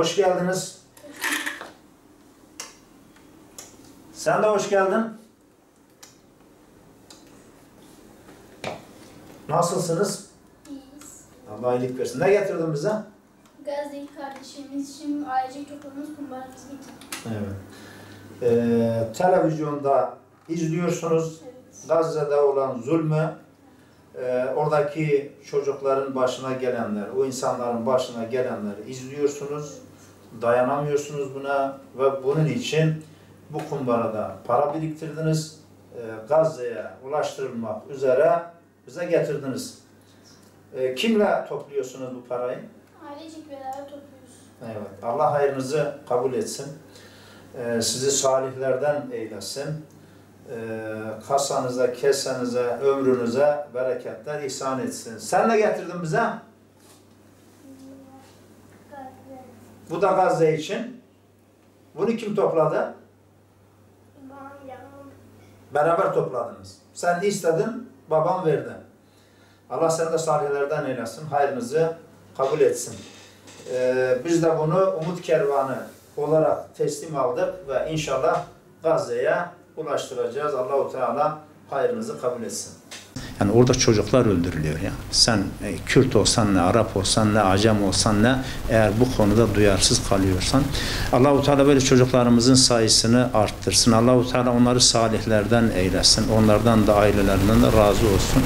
Hoş geldiniz. Sen de hoş geldin. Nasılsınız? İyiyiz. Allah iyilik versin. Ne getirdin bize? Gazze'yi kardeşimiz için ailecek topladığımız kumbaramızı getirdik. Evet. Televizyonda izliyorsunuz. Evet. Gazze'de olan zulmü, oradaki çocukların başına gelenler, o insanların başına gelenleri izliyorsunuz. Dayanamıyorsunuz buna ve bunun için bu kumbarada para biriktirdiniz. Gazze'ye ulaştırılmak üzere bize getirdiniz. Kimle topluyorsunuz bu parayı? Ailecek beraber topluyoruz. Evet. Allah hayrınızı kabul etsin. Sizi salihlerden eylesin. Kasanıza, kesenize, ömrünüze bereketler ihsan etsin. Sen ne getirdin bize? Gazze. Bu da Gazze için. Bunu kim topladı? Babam yanım. Beraber topladınız. Sen istedin, babam verdi. Allah seni de salihlerden eylesin. Hayrınızı kabul etsin. Biz de bunu Umut Kervanı olarak teslim aldık ve inşallah Gazze'ye ulaştıracağız. Allah-u Teala hayrınızı kabul etsin. Yani orada çocuklar öldürülüyor ya. Sen Kürt olsan ne, Arap olsan ne, Acem olsan ne, eğer bu konuda duyarsız kalıyorsan Allah-u Teala böyle çocuklarımızın sayısını arttırsın. Allah-u Teala onları salihlerden eylesin. Onlardan da ailelerinden de razı olsun.